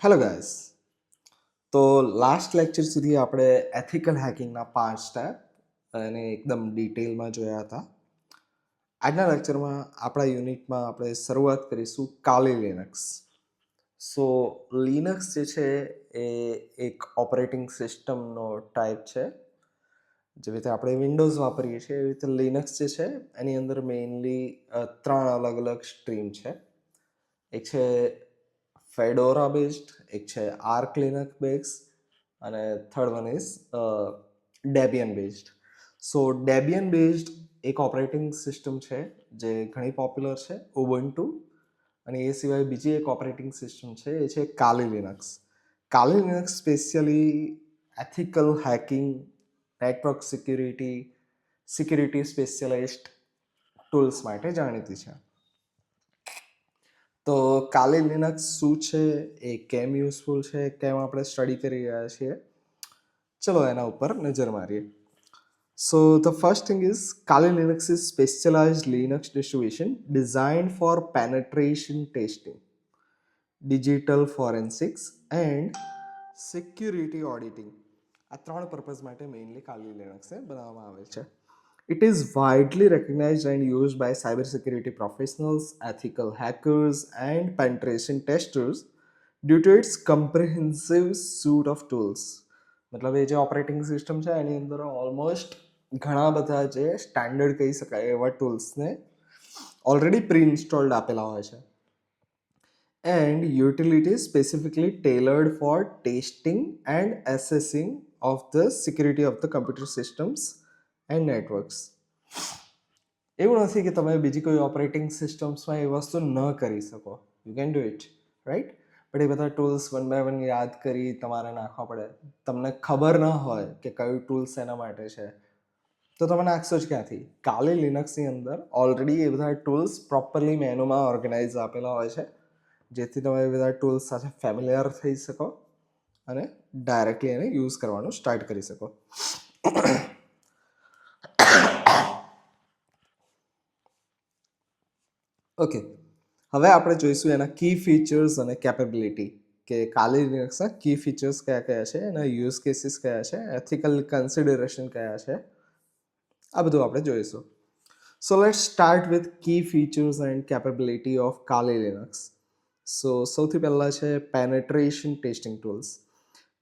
Hello guys. તો last lecture સુધી આપણે એથિકલ હેકિંગના 5 સ્ટેપ અને એકદમ ડિટેલમાં જોયા હતા. આજના લેક્ચરમાં આપણા યુનિટમાં આપણે શરૂઆત કરીશું કાલી લિનક્સ. સો લિનક્સ જે છે એ એક ઓપરેટિંગ સિસ્ટમનો ટાઈપ છે. જેવી રીતે આપણે વિન્ડોઝ વાપરીએ છીએ એવી રીતે લિનક્સ જે છે એની અંદર મેઇનલી 3 અલગ અલગ સ્ટ્રીમ છે. એક છે ફેડોરા બેઝડ, એક છે આર્ક લિનક્સ બેઝડ અને third one is Debian based. So Debian based એક ઓપરેટિંગ સિસ્ટમ છે જે ઘણી પોપ્યુલર છે, ઉબુન્ટુ. અને એ સિવાય બીજી એક ઓપરેટિંગ સિસ્ટમ છે એ છે Kali Linux. Kali Linux specially ethical hacking, network security specialist tools માટે જાણીતી છે. તો કાલી લિનક્સ શું છે, એ કેમ યુઝફુલ છે, કેમ આપણે સ્ટડી કરી રહ્યા છીએ, ચલો એના ઉપર નજર મારીએ. So the first thing is Kali Linux is specialized Linux distribution designed for penetration testing, digital forensics and security auditing. આ 3 પર્પઝ માટે મેઇનલી Kali Linuxને બનાવવામાં આવે છે. It is widely recognized and used by cybersecurity professionals, ethical hackers, and penetration testers due to its comprehensive suite of tools. મતલબ એ જે operating system છે એની અંદર almost ઘણા બધા જે સ્ટાન્ડર્ડ કહી શકાય એવા ટૂલ્સને ઓલરેડી પ્રી ઇન્સ્ટોલ્ડ આપેલા હોય છે. And utilities specifically tailored for testing and assessing of the security of the computer systems and networks. એવું નથી કે તમે બીજી કોઈ ઓપરેટિંગ સિસ્ટમ્સમાં એ વસ્તુ ન કરી શકો. You can do it, right? But એ બધા ટૂલ્સ વન બાય વન યાદ કરી તમારે નાખવા પડે. તમને ખબર ન હોય કે કયું ટૂલ્સ એના માટે છે તો તમે નાખશો જ ક્યાંથી? કાલી લિનક્સની અંદર ઓલરેડી એ બધા ટૂલ્સ પ્રોપરલી મેનુમાં ઓર્ગેનાઇઝ આપેલા હોય છે, જેથી તમે એ બધા ટૂલ્સ સાથે ફેમિલિયર થઈ શકો અને ડાયરેક્ટલી એને યુઝ કરવાનું સ્ટાર્ટ કરી શકો. ઓકે, હવે આપણે જોઈશું એના કી ફીચર્સ અને કેપેબિલિટી, કે કાલી લિનક્સના કી ફીચર્સ કયા કયા છે, એના યુઝ કેસીસ કયા છે, એથિકલ કન્સિડરેશન કયા છે, આ બધું આપણે જોઈશું. So let's start with key features and capability of Kali Linux. So સૌથી પહેલાં છે penetration testing tools.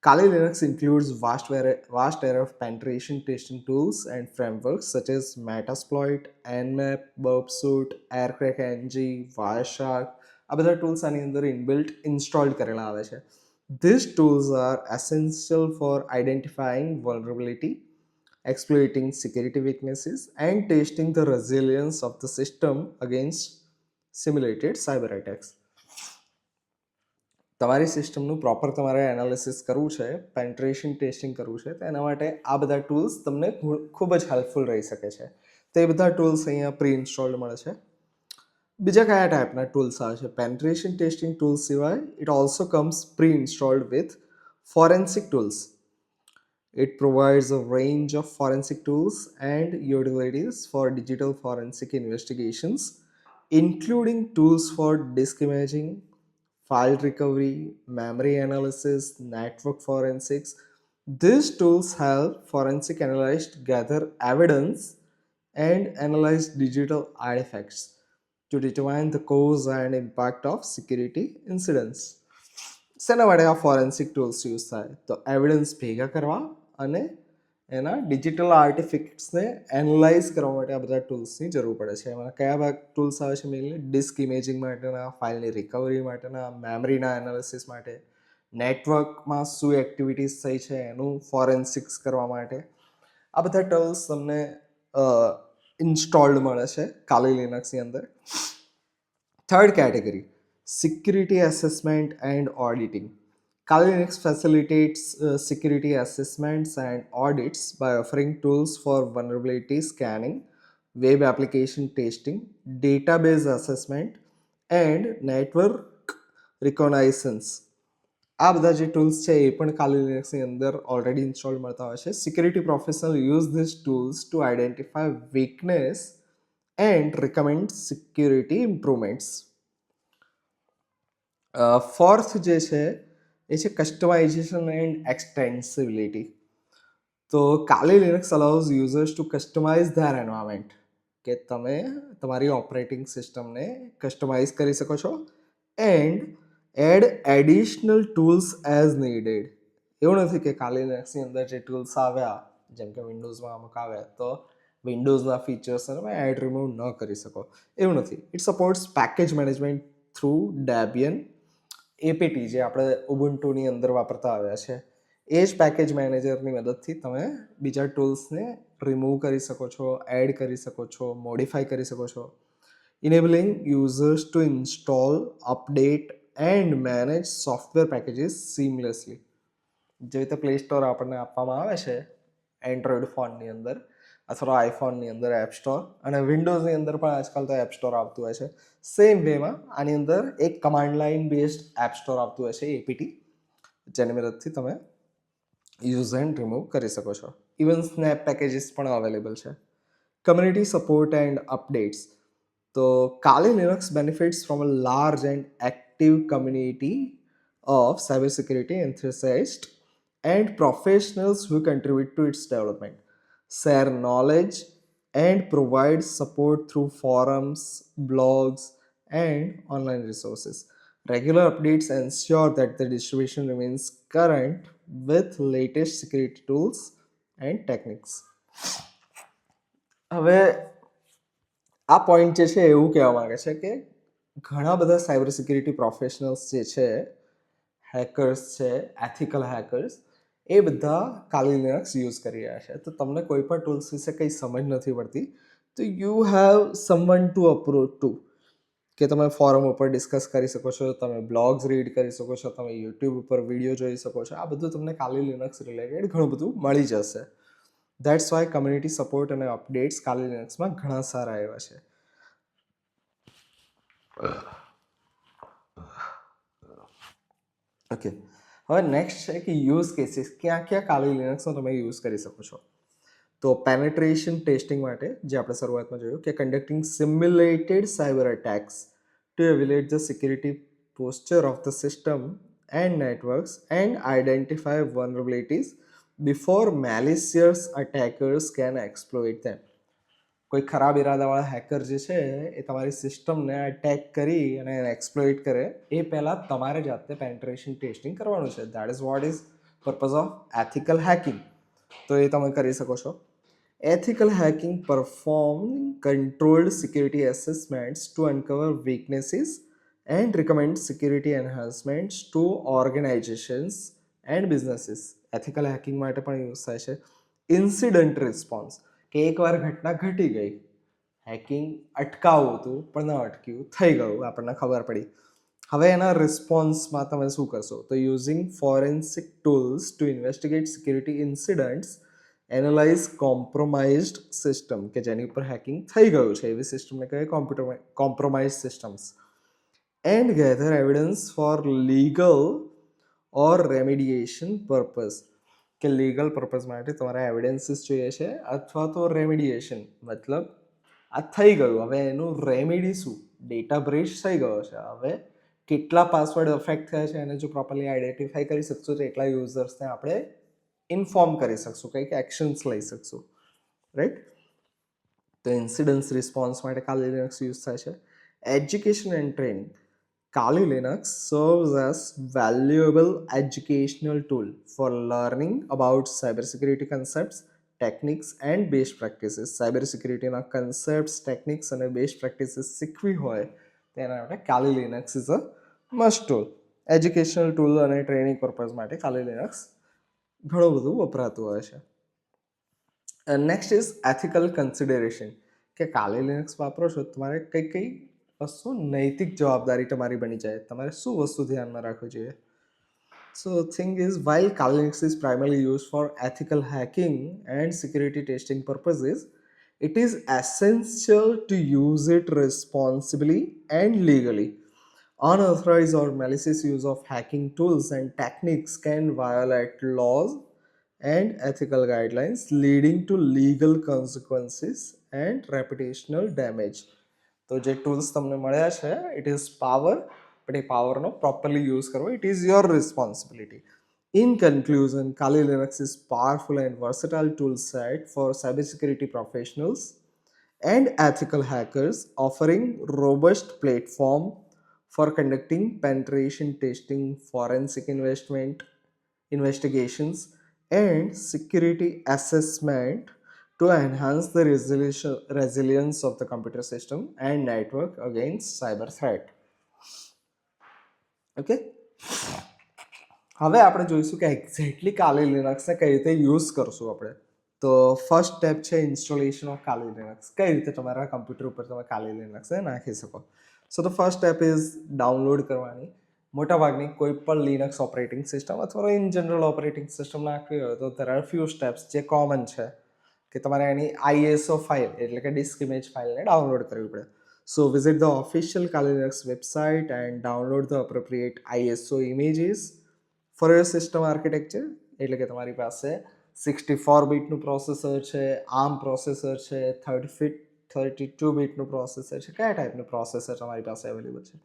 Kali Linux includes vast array of penetration testing tools and frameworks such as Metasploit, Nmap, Burpsuit, Aircrack-ng, Wireshark. આ બધા tools આની અંદર inbuilt installed કરેલા આવે છે. These tools are essential for identifying vulnerability, exploiting security weaknesses, and testing the resilience of the system against simulated cyber attacks. તમારી સિસ્ટમનું proper તમારે એનાલિસિસ કરવું છે, પેન્ટ્રેશન ટેસ્ટિંગ કરવું છે, તો એના માટે આ બધા ટૂલ્સ તમને ખૂબ જ હેલ્પફુલ રહી શકે છે. તો એ બધા ટૂલ્સ અહીંયા પ્રી ઇન્સ્ટોલ્ડ મળે છે. બીજા કયા ટાઈપના ટૂલ્સ આવે છે? પેન્ટ્રેશન ટેસ્ટિંગ ટૂલ્સ સિવાય it also comes pre installed with forensic tools. It provides a range of forensic tools and utilities for digital forensic investigations, including tools for disk imaging, file recovery, memory analysis, network forensics. These tools help forensic analysts gather evidence and analyze digital artifacts to determine the cause and impact of security incidents. શેના માટે આ forensic tools use થાય? તો evidence ભેગા કરવા અને એના digital આર્ટિફેક્ટ્સને analyse કરવા માટે આ બધા ટૂલ્સની જરૂર પડે છે. એમાં કયા ટૂલ્સ આવે છે? મેઇનલી ડિસ્ક ઇમેજિંગ માટેના, ફાઇલની રિકવરી માટેના, મેમરીના એનાલિસિસ માટે, નેટવર્કમાં શું એક્ટિવિટીઝ થઈ છે એનું ફોરેન્સિક્સ કરવા માટે. આ બધા ટૂલ્સ તમને ઇન્સ્ટોલ્ડ મળે છે કાલી લિનક્સની અંદર. Third category, security assessment and auditing. Kali Linux facilitates security assessments and audits by offering tools for vulnerability scanning, web application testing, database assessment, and network reconnaissance. આ બધા જે ટૂલ્સ છે એ પણ કાલી લિનક્સની અંદર ઓલરેડી ઇન્સ્ટોલ મળતા હોય છે. Security professional use these tools to identify weakness and recommend security improvements. Fourth જે છે એ છે કસ્ટમાઇઝેશન એન્ડ એક્સટેન્સિબિલિટી. તો Kali Linux allows users to customize their environment, કે તમે તમારી ઓપરેટિંગ સિસ્ટમને કસ્ટમાઇઝ કરી શકો છો and add additional tools as needed. એવું નથી કે Kali Linuxની અંદર જે ટૂલ્સ આવ્યા, જેમ કે વિન્ડોઝમાં અમુક આવ્યા તો વિન્ડોઝના ફીચર્સને તમે એડ રિમૂવ ન કરી શકો, એવું નથી. It supports package management through Debian APT, જે આપણે ઉબુન્ટુની અંદર વાપરતા આવ્યા છે. એ જ પેકેજ મેનેજરની મદદથી તમે બીજા ટૂલ્સને રિમૂવ કરી શકો છો, એડ કરી શકો છો, મોડિફાઈ કરી શકો છો, enabling users to install, update and manage software packages seamlessly. જે રીતે પ્લે સ્ટોર આપણને આપવામાં આવે છે એન્ડ્રોઈડ ફોનની અંદર અથવા આઈફોનની અંદર એપ સ્ટોર, અને વિન્ડોઝની અંદર પણ આજકાલ તો એપ સ્ટોર આવતું હોય છે, સેમ વેમાં આની અંદર એક command line based app store આવતું હોય છે એપીટી, જેની મદદથી તમે યુઝ એન્ડ રિમૂવ કરી શકો છો. ઇવન સ્નેપ પેકેજીસ પણ અવેલેબલ છે. Community support and updates. તો Kali Linux benefits from a large and active community of cybersecurity enthusiasts and professionals who contribute to its development, share knowledge, and provide support through forums, blogs, and online resources. Regular updates ensure that the distribution remains current with latest security tools and techniques. હવે આ point જે છે એવું કહેવા માંગે છે કે ઘણા બધા સાયબર સિક્યુરિટી પ્રોફેશનલ્સ જે છે, હેકર્સ છે, એથિકલ હેકર્સ, એ બધા Kali Linux યુઝ કરી રહ્યા છે. તો તમને કોઈ પણ ટૂલ્સ વિશે કંઈ સમજ નથી પડતી તો you have someone to approach to, કે તમે ફોરમ ઉપર ડિસ્કસ કરી શકો છો, તમે બ્લોગ્સ રીડ કરી શકો છો, તમે યુટ્યુબ ઉપર વિડીયો જોઈ શકો છો. આ બધું તમને Kali Linux રિલેટેડ ઘણું બધું મળી જશે. દેટ્સ વાય કમ્યુનિટી સપોર્ટ અને અપડેટ્સ Kali Linuxમાં ઘણા સારા આવ્યા છે. ઓકે, હવે નેક્સ્ટ છે કે યુઝ કેસીસ, ક્યાં ક્યાં Kali Linuxનો તમે યુઝ કરી શકો છો. તો પેનેટ્રેશન ટેસ્ટિંગ માટે, જે આપણે શરૂઆતમાં જોયું કે conducting simulated cyber attacks to evaluate the security posture of the system and networks and identify vulnerabilities before malicious attackers can exploit them. કોઈ ખરાબ ઇરાદાવાળા હેકર જે છે એ તમારી સિસ્ટમને અટેક કરી અને એક્સપ્લોઇટ કરે એ પહેલાં તમારે જાતે પેનેટ્રેશન ટેસ્ટિંગ કરવાનું છે. That is what is purpose of ethical hacking. તો એ તમે કરી શકો છો. Ethical hacking performs controlled security assessments to uncover weaknesses and recommend security enhancements to organizations and businesses. Ethical hacking માટે પણ યુઝ થાય છે. ઇન્સિડન્ટ રિસ્પોન્સ, કે એકવાર ઘટના ઘટી ગઈ, હેકિંગ અટકાવવું હતું પણ ન અટક્યું, થઈ ગયું, આપણને ખબર પડી, હવે એના રિસ્પોન્સમાં તમે શું કરશો? તો using forensic tools to investigate security incidents, analyze compromised system, કે જેની ઉપર હેકિંગ થઈ ગયું છે એવી સિસ્ટમને કહેવાય compromise systems, and gather evidence for legal or remediation purpose, કે લીગલ પર્પઝ માટે તમારે એવિડન્સીસ જોઈએ છે અથવા તો રેમિડિએશન, મતલબ આ થઈ ગયું, હવે એનું રેમિડી શું? ડેટા બ્રીચ થઈ ગયો છે, હવે કેટલા પાસવર્ડ અફેક્ટ થયા છે એને જો પ્રોપરલી આઈડેન્ટિફાઈ કરી શકશું તો એટલા યુઝર્સને આપણે ઇન્ફોર્મ કરી શકશું, કંઈક એક્શન્સ લઈ શકશું, રાઈટ? તો ઇન્સિડન્સ રિસ્પોન્સ માટે Kali Linux યુઝ થાય છે. Education and training. Kali Linux serves as valuable educational tool for learning about cybersecurity concepts, techniques and best practices. Cyber સિક્યુરિટીના કન્સેપ્ટ્સ, ટેકનિક્સ અને બેસ્ટ પ્રેક્ટિસીસ શીખવી હોય તેના માટે Kali Linux is a must tool. Educational tool અને training purpose માટે Kali Linux ઘણું બધું વપરાતું હોય છે. નેક્સ્ટ ઇઝ એથિકલ કન્સિડરેશન, કે Kali Linux વાપરો છો તમારે કઈ કઈ વસ્તુ નૈતિક જવાબદારી તમારી બની જાય, તમારે શું વસ્તુ ધ્યાનમાં રાખવી જોઈએ. So the thing is, while Kali Linux is primarily used for ethical hacking and security testing purposes, it is essential to use it responsibly and legally. Unauthorized or malicious use of hacking tools and techniques can violate laws and ethical guidelines, leading to legal consequences and reputational damage. તો જે tools તમને મળ્યા છે, it is power but એ પાવરનો properly use કરવો it is your responsibility. In conclusion, Kali Linux is powerful and versatile tool set for cybersecurity professionals and ethical hackers, offering robust platform for conducting penetration testing, forensic investigations, and security assessment to enhance the resilience of the computer system and network against cyber threat. Okay. હવે આપણે જોઈશું કે exactly કાલી લિનક્સને કઈ રીતે use કરશું આપણે. તો first step છે ઇન્સ્ટોલેશન ઓફ કાલી લિનક્સ. કઈ રીતે તમારા કમ્પ્યુટર ઉપર તમે કાલી લિનક્સને નાખી શકો. So the first step is download કરવાની. મોટાભાગની કોઈ પણ લિનક્સ ઓપરેટિંગ સિસ્ટમ અથવા ઇન જનરલ ઓપરેટિંગ સિસ્ટમ નાખવી હોય તો there are few steps જે કોમન છે કે તમારે એની ISO ફાઇલ એટલે કે ડિસ્ક ઇમેજ ફાઇલને ડાઉનલોડ કરવી પડે. So visit the official Kali Linux website and download the appropriate ISO images for your system architecture. એટલે કે તમારી પાસે 64 બીટનું પ્રોસેસર છે, ARM પ્રોસેસર છે, 32 બીટનું પ્રોસેસર છે, કયા ટાઈપનું પ્રોસેસર તમારી પાસે અવેલેબલ છે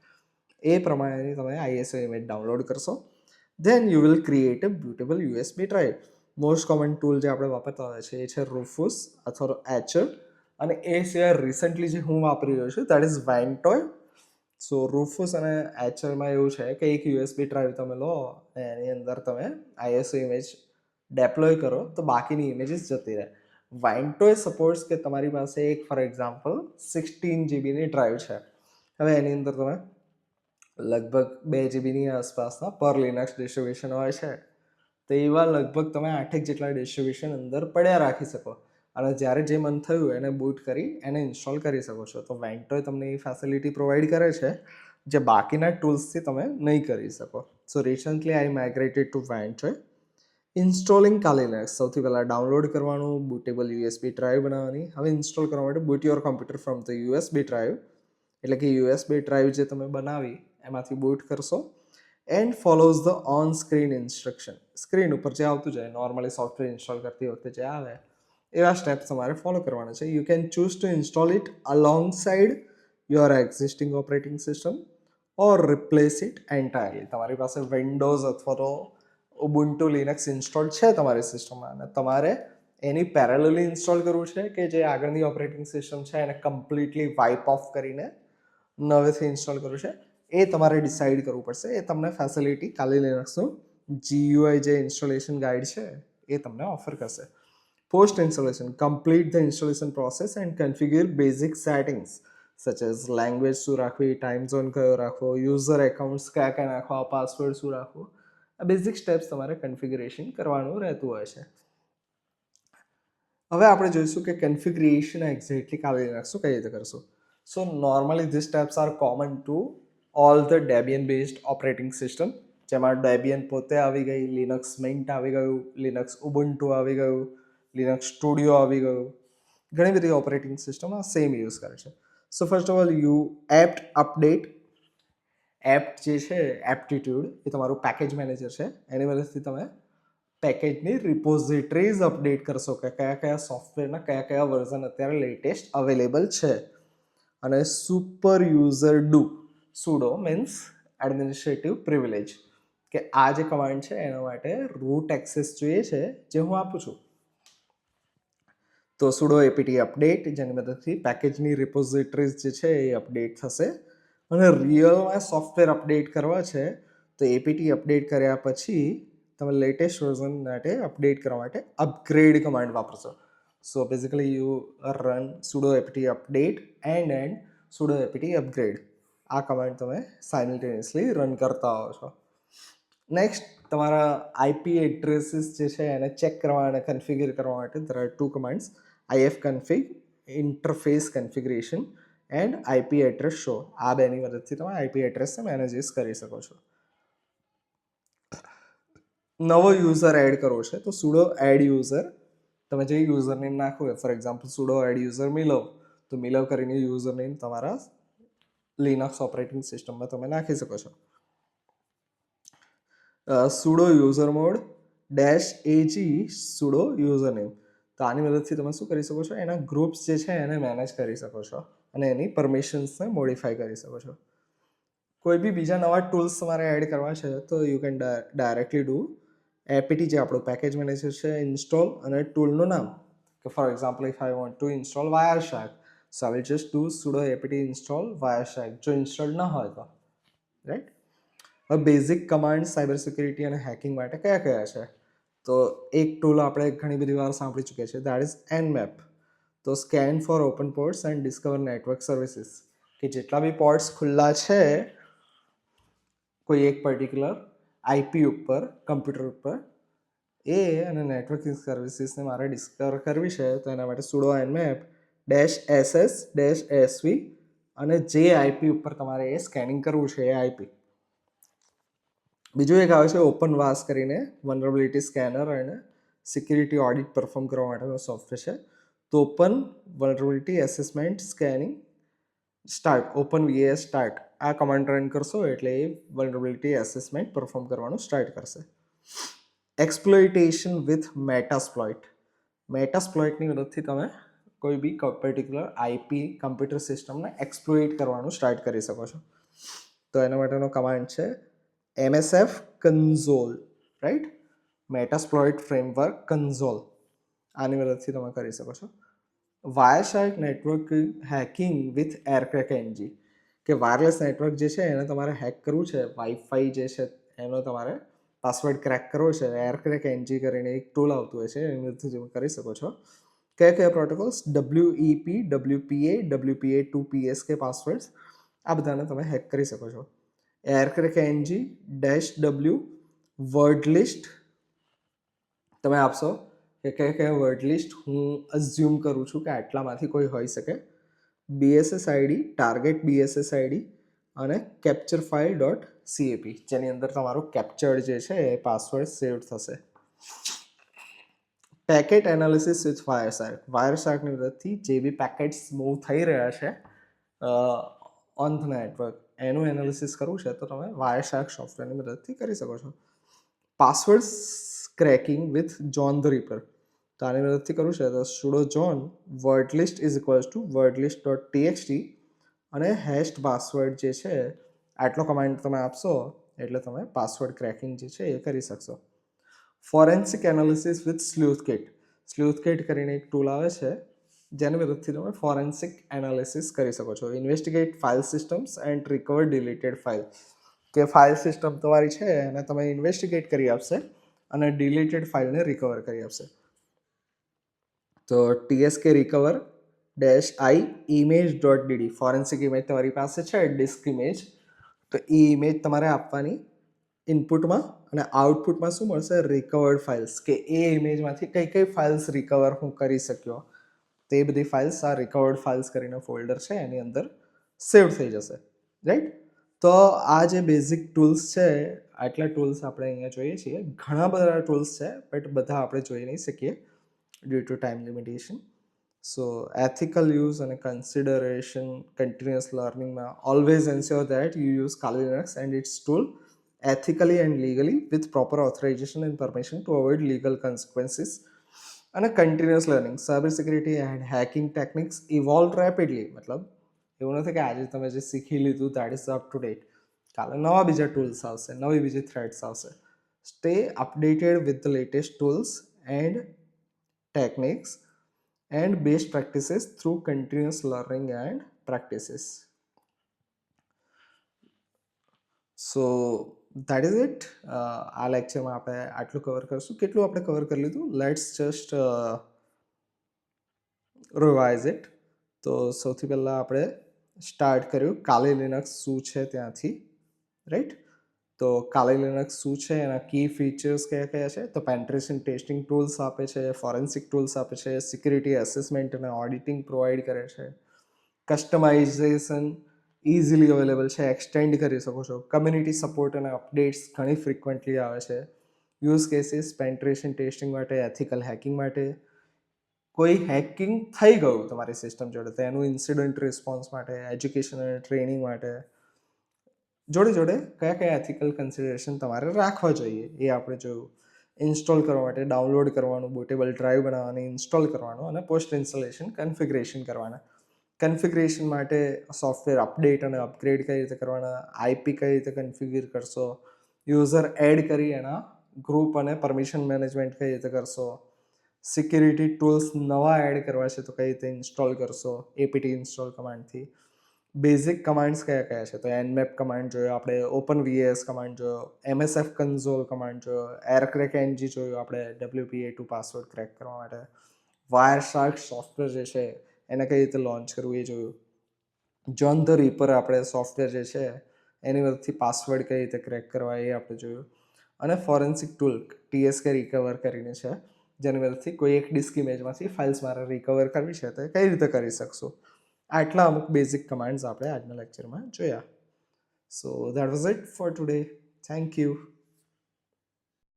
એ પ્રમાણેની તમે ISO ઇમેજ ડાઉનલોડ કરશો. Then you will create a bootable USB drive. Most common tool જે આપણે વાપરતા હોય છે એ છે રૂફુસ અથવા એચર, અને એ સિવાય રિસન્ટલી જે હું વાપરી રહ્યો છું દેટ ઇઝ વેન્ટોય. સો રૂફુસ અને એચરમાં એવું છે કે એક USB ડ્રાઈવ તમે લો એની અંદર તમે ISO ઇમેજ ડેપ્લોય કરો તો બાકીની ઇમેજીસ જતી રહે. વાઇન્ટોય સપોર્ટ્સ કે તમારી પાસે એક ફોર એક્ઝામ્પલ 16 જીબીની ડ્રાઈવ છે. હવે એની અંદર તમે લગભગ 2 જીબીની આસપાસના પર લિનક્સ ડિસ્ટ્રીબ્યુશન હોય છે, તો એવા લગભગ તમે 8 જેટલા ડિસ્ટ્રીબ્યુશન અંદર પડ્યા રાખી શકો અને જ્યારે જે મન થયું એને બૂટ કરી એને ઇન્સ્ટોલ કરી શકો છો. તો વેન્ટોય તમને એ ફેસિલિટી પ્રોવાઈડ કરે છે જે બાકીના ટૂલ્સથી તમે નહીં કરી શકો. So recently I migrated to Ventoy. Installing Kali Linux. સૌથી પહેલાં ડાઉનલોડ કરવાનું, બૂટેબલ USB ડ્રાઈવ બનાવવાની. હવે ઇન્સ્ટોલ કરવા માટે boot your computer from the USB drive, એટલે કે USB ડ્રાઈવ જે તમે બનાવી એમાંથી બૂટ કરશો. And follows the on screen instruction. Screen ઉપર જે આવતું જાય નોર્મલી સોફ્ટવેર ઇન્સ્ટોલ કરતી વખતે જે આવે એવા સ્ટેપ્સ તમારે ફોલો કરવાના છે. You can choose to install it alongside your existing operating system or replace it entirely. તમારી પાસે વિન્ડોઝ અથવા તો ઉબુન્ટુ લિનક્સ ઇન્સ્ટોલ છે તમારી સિસ્ટમમાં અને તમારે એની પેરેલલી ઇન્સ્ટોલ કરવું છે કે જે આગળની ઓપરેટિંગ સિસ્ટમ છે એને કમ્પ્લીટલી વાઇપ ઓફ કરીને નવેથી ઇન્સ્ટોલ કરવું છે એ તમારે ડિસાઇડ કરવું પડશે. એ તમને ફેસિલિટી કાલી લિનક્સનું GUI જે ઇન્સ્ટોલેશન ગાઈડ છે એ તમને ઓફર કરશે. Post installation, complete the installation process and configure basic settings such as language શું રાખવી, ટાઈમ ઝોન કયો રાખવો, યુઝર એકાઉન્ટ્સ કયા કયા નાખવા, પાસવર્ડ શું રાખવો, આ બેઝિક સ્ટેપ્સ તમારે કન્ફિગ્યુરેશન કરવાનું રહેતું હોય છે. હવે આપણે જોઈશું કે કન્ફિગ્યુરેશન એક્ઝેક્ટલી કાલી લિનક્સનું કઈ રીતે કરશું. So normally these steps are common to all the Debian based operating system, જેમાં ડેબિયન પોતે આવી ગઈ, લિનક્સ મિન્ટ આવી ગયું, લિનક્સ ઉબુન્ટુ આવી ગયું, લિનક્સ સ્ટુડિયો આવી ગયું. ઘણી બધી ઓપરેટિંગ સિસ્ટમ આ સેમ યુઝ કરે છે. So first of all you apt update. Apt જે છે એપ્ટિટ્યૂડ એ તમારું પેકેજ મેનેજર છે, એની મદદથી તમે પેકેજની રિપોઝિટરીઝ અપડેટ કરશો કે કયા કયા સોફ્ટવેરના કયા કયા વર્ઝન અત્યારે લેટેસ્ટ અવેલેબલ છે. અને super user do sudo means administrative privilege, કે આ જે કમાન્ડ છે એના માટે રૂટ એક્સેસ જોઈએ છે જે હું આપું છું. તો સુડો apt અપડેટ, જેની મદદથી પેકેજની રિપોઝિટરીઝ જે છે એ અપડેટ થશે. અને રિયલમાં સોફ્ટવેર અપડેટ કરવા છે તો apt અપડેટ કર્યા પછી તમે લેટેસ્ટ વર્ઝન માટે અપડેટ કરવા માટે અપગ્રેડ કમાન્ડ વાપરશો. So basically you run sudo apt update and sudo apt upgrade. આ કમાન્ડ તમે સાયમલ્ટેનિયસલી રન કરતા હો છો. નેક્સ્ટ તમારા IP એડ્રેસીસ જે છે એને ચેક કરવા અને કન્ફિગર કરવા માટે there are two commands, ifconfig interface configuration and IP address show. આ બેની મદદથી તમે IP એડ્રેસને મેનેજીસ કરી શકો છો. નવો યુઝર એડ કરવો છે તો sudo add user, તમે જે યુઝર નેમ નાખવું હોય for example sudo add user મિલવ, તો મિલવ કરીને યુઝર નેમ તમારા લિનક્સ ઓપરેટિંગ સિસ્ટમમાં તમે નાખી શકો છો. sudo user mode -ag sudo user name, તો આની મદદથી તમે શું કરી શકો છો, એના ગ્રુપ્સ જે છે એને મેનેજ કરી શકો છો અને એની પરમિશન્સને મોડિફાઈ કરી શકો છો. કોઈ બી બીજા નવા ટૂલ્સ તમારે એડ કરવા છે તો you can directly do APT જે આપણું પેકેજ મેનેજર છે ઇન્સ્ટોલ અને ટૂલનું નામ કે for example if I want to install Wireshark so I will just do sudo apt install wireshark જો ઇન્સ્ટોલ ન હોય તો રાઈટ. હવે બેઝિક કમાન્ડ સાયબર સિક્યુરિટી અને હેકિંગ માટે કયા કયા છે તો એક ટૂલ આપણે ઘણી બધી વાર સાંભળી ચૂક્યા છે દેટ ઇઝ nmap. તો scan for open ports and discover network services કે જેટલા બી પોર્ટ્સ ખુલ્લા છે કોઈ એક પર્ટિક્યુલર આઈપી ઉપર કમ્પ્યુટર ઉપર એ અને નેટવર્કિંગ સર્વિસીસને મારે ડિસ્કવર કરવી છે તો એના માટે sudo nmap -ss-sv અને જે આઈપી ઉપર તમારે એ સ્કેનિંગ કરવું છે એ આઈપી. બીજું એક આવે છે ઓપન વાસ કરીને વનરેબિલિટી સ્કેનર અને સિક્યુરિટી ઓડિટ પરફોર્મ કરવા માટેનો સોફ્ટવેર છે. તો open vulnerability assessment scanning start open VS start આ કમાન્ડ રન કરશો એટલે એ વનરેબિલિટી એસેસમેન્ટ પરફોર્મ કરવાનું સ્ટાર્ટ કરશે. Exploitation with Metasploit. મેટાસ્પ્લોઇટની મદદથી તમે કોઈ બી પર્ટિક્યુલર આઈપી કમ્પ્યુટર સિસ્ટમને એક્સપ્લોઇટ કરવાનું સ્ટાર્ટ કરી શકો છો. તો એના માટેનો કમાન્ડ છે msf console રાઈટ મેટાસ્પ્લોઇટ ફ્રેમવર્ક કન્ઝોલ આની મદદથી તમે કરી શકો છો. વાયરશાર્ક નેટવર્ક હેકિંગ વિથ એરક્રેક એનજી કે વાયરલેસ નેટવર્ક જે છે એને તમારે હેક કરવું છે વાઈફાઈ જે છે એનો તમારે પાસવર્ડ ક્રેક કરવો છે એરક્રેક એનજી કરીને એક ટૂલ આવતું હોય છે એની મદદથી તમે કરી શકો છો. કયા કયા protocols WEP WPA WPA2 PSK passwords આ બધાને તમે હેક કરી શકો છો. એરક્રેક એનજી -w વર્ડ લિસ્ટ તમે આપશો કે કયા કયા વર્ડ લિસ્ટ હું અઝ્યુમ કરું છું કે આટલામાંથી કોઈ હોઈ શકે. BSS ID target BSS ID અને કેપ્ચર ફાઇલ .cap જેની અંદર તમારું કેપ્ચર્ડ જે છે એ પાસવર્ડ સેવ થશે. પેકેટ એનાલિસિસ વિથ વાયરશાર્કની મદદથી જે બી પેકેટ્સ મૂવ થઈ રહ્યા છે ઓન ધ નેટવર્ક એનું એનાલિસિસ કરવું છે તો તમે વાયરશાર્ક સોફ્ટવેરની મદદથી કરી શકો છો. Password cracking with John the Ripper તો આની મદદથી કરવું છે તો sudo john wordlist is equals to wordlist.txt અને હેશ્ડ પાસવર્ડ જે છે આટલો કમાન્ડ તમે આપશો એટલે તમે પાસવર્ડ ક્રેકિંગ જે છે એ કરી શકશો. ફોરેન્સિક એનાલિસિસ વિથ સ્લ્યુથકેટ કરીને એક ટૂલ આવે છે જેની મદદથી તમે ફોરેન્સિક એનાલિસિસ કરી શકો છો. Investigate file systems and recover deleted file કે ફાઇલ સિસ્ટમ તમારી છે એને તમે ઇન્વેસ્ટિગેટ કરી આપશે અને ડિલીટેડ ફાઇલને રિકવર કરી આપશે. તો TSK recover -i image.dd forensic image તમારી પાસે છે ડિસ્ક ઇમેજ તો એ ઇમેજ તમારે આપવાની ઇનપુટમાં અને આઉટપુટમાં શું મળશે રિકવર્ડ ફાઇલ્સ કે એ ઇમેજમાંથી કઈ કઈ ફાઇલ્સ રિકવર હું કરી શક્યો તે બધી ફાઇલ્સ આ રિકવર્ડ ફાઇલ્સ કરીને ફોલ્ડર છે એની અંદર સેવ થઈ જશે રાઈટ. તો આ જે બેઝિક ટૂલ્સ છે આટલા ટૂલ્સ આપણે અહીંયા જોઈએ છીએ ઘણા બધા ટૂલ્સ છે બટ બધા આપણે જોઈ નહીં શકીએ due to time limitation. So ethical use and consideration continuous learning always ensure that you use Kali Linux and its tool ethically and legally with proper authorization and permission to avoid legal consequences. And a continuous learning cyber security and hacking techniques evolve rapidly મતલબ એવું નથી કે આજે તમે જે શીખી લીધું that is up to date કાલે નવા બીજા ટૂલ્સ આવશે નવી બીજી થ્રેડ્સ આવશે. Stay updated with the latest tools and techniques and best practices through continuous learning and practices. So that is it. આ લેક્ચરમાં આપણે આટલું કવર કરશું. કેટલું આપણે કવર કરી લીધું લેટ્સ જસ્ટ રિવાઇઝ ઇટ. તો સૌથી પહેલાં આપણે સ્ટાર્ટ કર્યું કાલી લિનક્સ શું છે ત્યાંથી રાઈટ. તો કાલી લિનક્સ શું છે એના કી ફીચર્સ કયા કયા છે તો પેન્ટ્રેશન ટેસ્ટિંગ ટૂલ્સ આપે છે ફોરેન્સિક ટૂલ્સ આપે છે સિક્યુરિટી એસેસમેન્ટ અને ઓડિટિંગ પ્રોવાઈડ કરે છે કસ્ટમાઇઝેશન ઇઝીલી અવેલેબલ છે એક્સટેન્ડ કરી શકો છો કમ્યુનિટી સપોર્ટ અને અપડેટ્સ ઘણી ફ્રિકવન્ટલી આવે છે યુઝ કેસીસ પેન્ટ્રેશન ટેસ્ટિંગ માટે એથિકલ હેકિંગ માટે કોઈ હેકિંગ થઈ ગયું તમારી સિસ્ટમ જોડે તો એનું ઇન્સિડન્ટ રિસ્પોન્સ માટે એજ્યુકેશન અને ટ્રેનિંગ માટે જોડે જોડે કયા કયા એથિકલ કન્સિડરેશન તમારે રાખવા જોઈએ એ આપણે જોયું. ઇન્સ્ટોલ કરવા માટે ડાઉનલોડ કરવાનું બોટેબલ ડ્રાઈવ બનાવવાની ઇન્સ્ટોલ કરવાનું અને પોસ્ટ ઇન્સ્ટોલેશન કન્ફિગરેશન કરવાના કન્ફિગરેશન માટે સોફ્ટવેર અપડેટ અને અપગ્રેડ કઈ રીતે કરવાના, આઈપી કઈ રીતે કન્ફિગર કરશો, યુઝર એડ કરી એના ગ્રુપ અને પરમિશન મેનેજમેન્ટ કઈ રીતે કરશો, સિક્યુરિટી ટૂલ્સ નવા એડ કરવા છે તો કઈ રીતે ઇન્સ્ટોલ કરશો એપીટી ઇન્સ્ટોલ કમાન્ડથી, બેઝિક કમાન્ડ્સ કયા કયા છે તો nmap કમાન્ડ જોયો આપણે, ઓપન વીએસ કમાન્ડ જોયો, msf કન્સોલ કમાન્ડ જોયો, એરક્રેક એનજી જોયું આપણે WPA2 પાસવર્ડ ક્રેક કરવા માટે, વાયરશાર્ક સોફ્ટવેર જે છે એને કઈ રીતે લોન્ચ કરવું એ જોયું, જોન ધ રીપર આપણે સોફ્ટવેર જે છે એની મદદથી પાસવર્ડ કઈ રીતે ક્રેક કરવા એ આપણે જોયું, અને ફોરેન્સિક ટૂલ TSK રિકવર કરીને છે જેની મદદથી કોઈ એક ડિસ્ક ઇમેજમાંથી ફાઇલ્સ મારે રિકવર કરવી છે તો કઈ રીતે કરી શકશું. આટલા અમુક બેઝિક કમાન્ડ્સ આપણે આજના લેક્ચરમાં જોયા. So that was it four today. Thank you.